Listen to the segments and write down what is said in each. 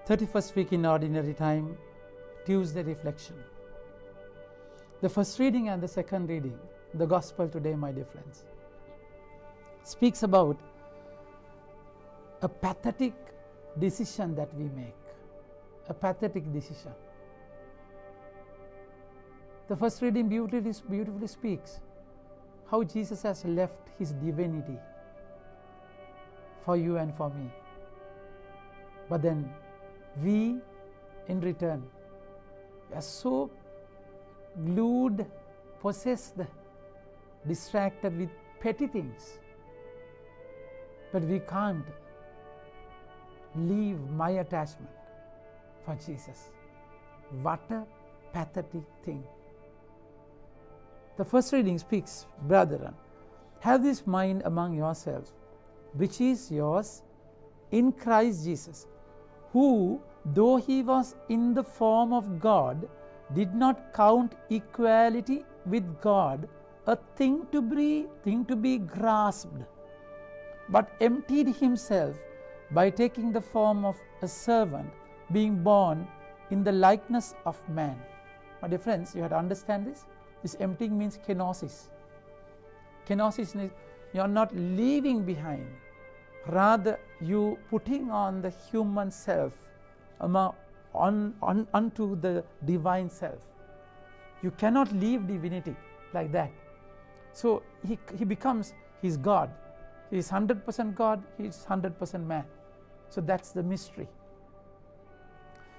31st week in Ordinary Time, Tuesday Reflection. The first reading and the second reading, the Gospel today, my dear friends, speaks about a pathetic decision that we make. A pathetic decision. The first reading beautifully speaks how Jesus has left his divinity for you and for me. But then we, in return, are so glued, possessed, distracted with petty things, but we can't leave my attachment for Jesus. What a pathetic thing. The first reading speaks, brethren, have this mind among yourselves, which is yours in Christ Jesus, who, though he was in the form of God, did not count equality with God a thing to be grasped, but emptied himself by taking the form of a servant, being born in the likeness of man. My dear friends, you have to understand this. This emptying means kenosis. Kenosis means you are not leaving behind. Rather, you putting on the human self unto the divine self. You cannot leave divinity like that. So he becomes his God. He is 100% God, he is 100% man. So that's the mystery.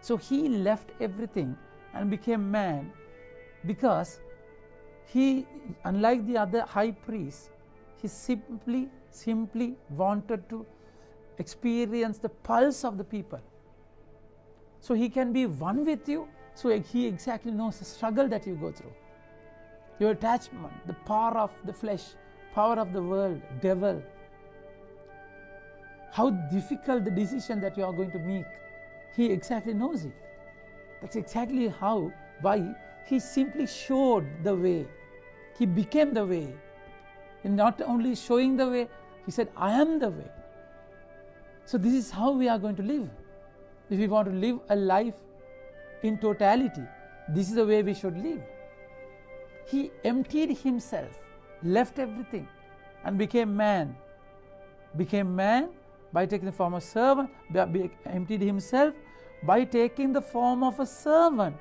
So he left everything and became man because he, unlike the other high priests, he simply wanted to experience the pulse of the people. So he can be one with you, so he exactly knows the struggle that you go through. Your attachment, the power of the flesh, power of the world, devil. How difficult the decision that you are going to make. He exactly knows it. That's exactly why he simply showed the way. He became the way. And not only showing the way, he said, I am the way. So this is how we are going to live. If we want to live a life in totality, this is the way we should live. He emptied himself, left everything, and became man. Became man by taking the form of servant, emptied himself by taking the form of a servant,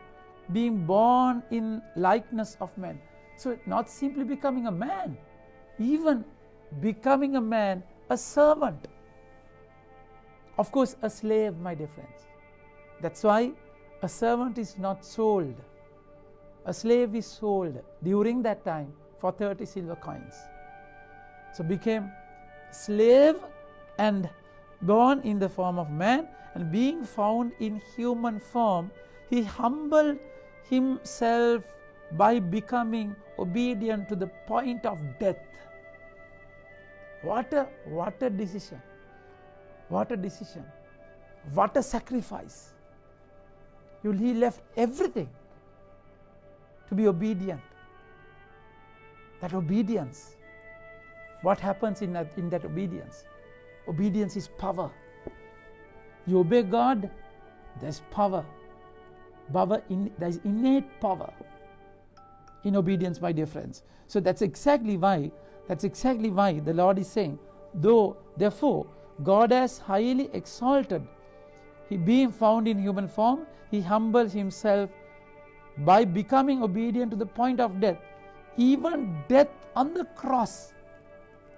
being born in likeness of man. So not simply becoming a man, even becoming a man, a servant. Of course, a slave, my dear friends. That's why a servant is not sold. A slave is sold during that time for 30 silver coins. So became slave and born in the form of man, and being found in human form, he humbled himself by becoming obedient to the point of death. What a decision. What a decision. What a sacrifice. He left everything to be obedient. That obedience. What happens in that obedience? Obedience is power. You obey God, there's power. There's innate power in obedience, my dear friends. So that's exactly why the Lord is saying, therefore, God has highly exalted. He being found in human form, he humbled himself by becoming obedient to the point of death, even death on the cross.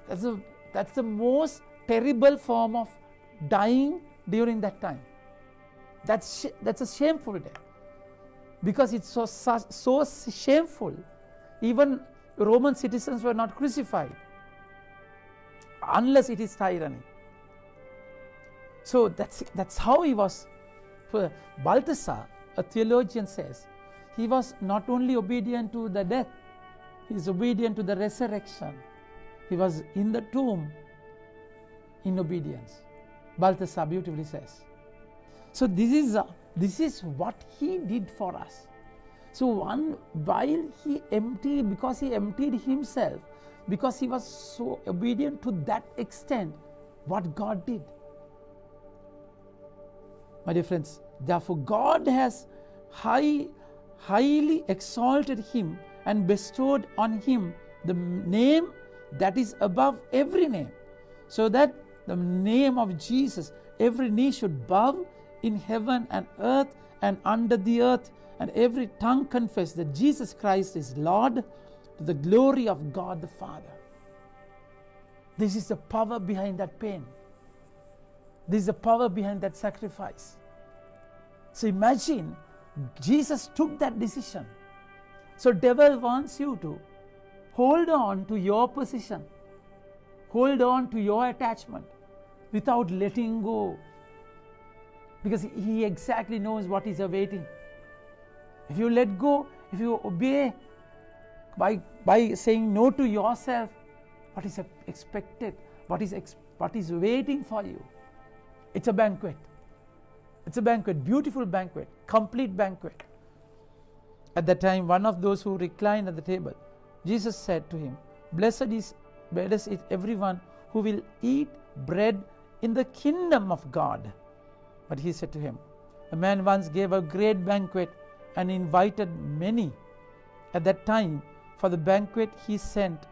That's the most terrible form of dying during that time. That's a shameful death, because it's so shameful. Even Roman citizens were not crucified unless it is tyranny. So that's how he was. Balthasar, a theologian, says he was not only obedient to the death, he is obedient to the resurrection. He was in the tomb in obedience. Balthasar beautifully says. So this is what he did for us. So while he emptied himself, because he was so obedient to that extent, what God did. My dear friends, therefore God has highly exalted him and bestowed on him the name that is above every name, so that the name of Jesus every knee should bow in heaven and earth and under the earth, and every tongue confess that Jesus Christ is Lord, to the glory of God the Father. This is the power behind that pain. This is the power behind that sacrifice. So imagine, Jesus took that decision. So devil wants you to hold on to your position, hold on to your attachment without letting go, because he exactly knows what is awaiting. If you let go, if you obey by saying no to yourself, what is expected, what is waiting for you? It's a banquet. It's a banquet, beautiful banquet, complete banquet. At that time, one of those who reclined at the table, Jesus said to him, Blessed is everyone who will eat bread in the kingdom of God. But he said to him, A man once gave a great banquet and invited many. At that time, for the banquet, he sent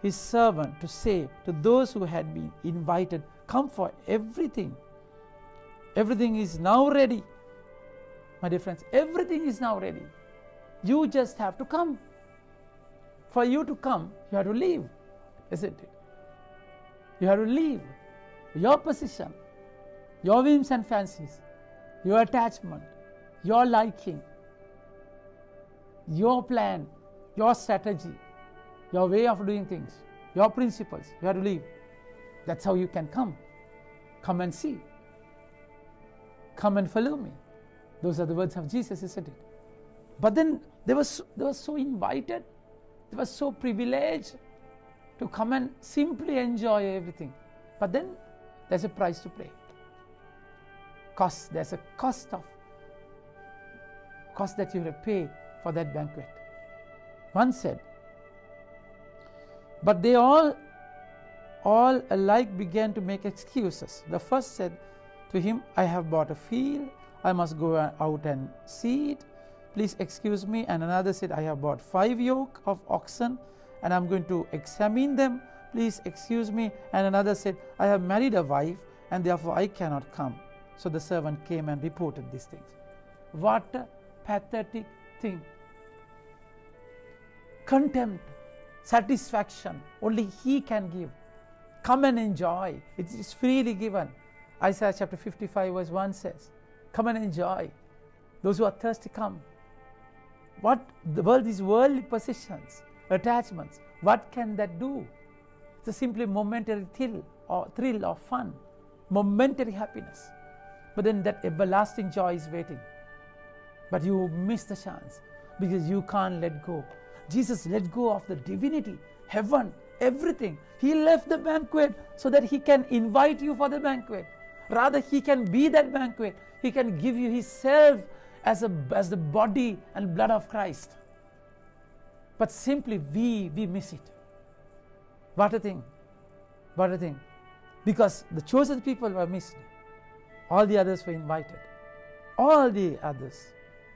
his servant to say to those who had been invited, Come, for everything is now ready. My dear friends, everything is now ready. You just have to come. For you to come, you have to leave, isn't it? You have to leave your position, your whims and fancies, your attachment, your liking, your plan, your strategy, your way of doing things, your principles. You have to leave. That's how you can come. Come and see. Come and follow me. Those are the words of Jesus, isn't it? But then they were so invited, they were so privileged to come and simply enjoy everything. But then there's a price to pay. There's a cost that you have to pay for that banquet. One said, but they all alike began to make excuses. The first said to him, I have bought a field, I must go out and see it. Please excuse me. And another said, I have bought 5 yoke of oxen and I'm going to examine them. Please excuse me. And another said, I have married a wife and therefore I cannot come. So the servant came and reported these things. What a pathetic thing. Contempt, satisfaction, only he can give. Come and enjoy. It is freely given. Isaiah chapter 55 verse 1 says, come and enjoy. Those who are thirsty, come. What the world is worldly possessions, attachments. What can that do? It's a simply momentary thrill or fun, momentary happiness. But then that everlasting joy is waiting. But you miss the chance because you can't let go. Jesus let go of the divinity, heaven, everything. He left the banquet so that he can invite you for the banquet. Rather, he can be that banquet. He can give you himself as the body and blood of Christ. But simply we miss it. What a thing. What a thing. Because the chosen people were missed. All the others were invited. All the others,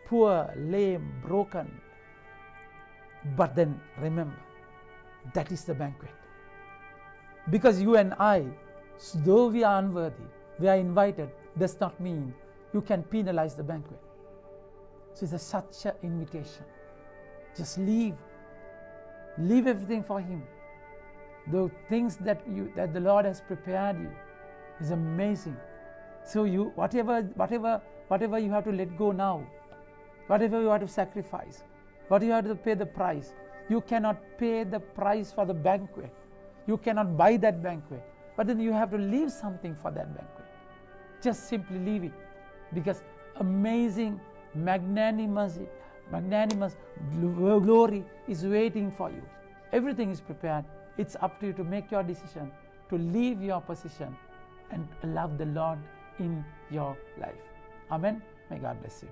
poor, lame, broken. But then remember, that is the banquet. Because you and I, though we are unworthy, we are invited, does not mean you can penalize the banquet. So it's such an invitation. Just leave. Leave everything for him. The things that the Lord has prepared you is amazing. So you whatever you have to let go now, whatever you have to sacrifice, what you have to pay the price, you cannot pay the price for the banquet. You cannot buy that banquet. But then you have to leave something for that banquet. Just simply leave it. Because amazing, magnanimous glory is waiting for you. Everything is prepared. It's up to you to make your decision, to leave your position and love the Lord in your life. Amen. May God bless you.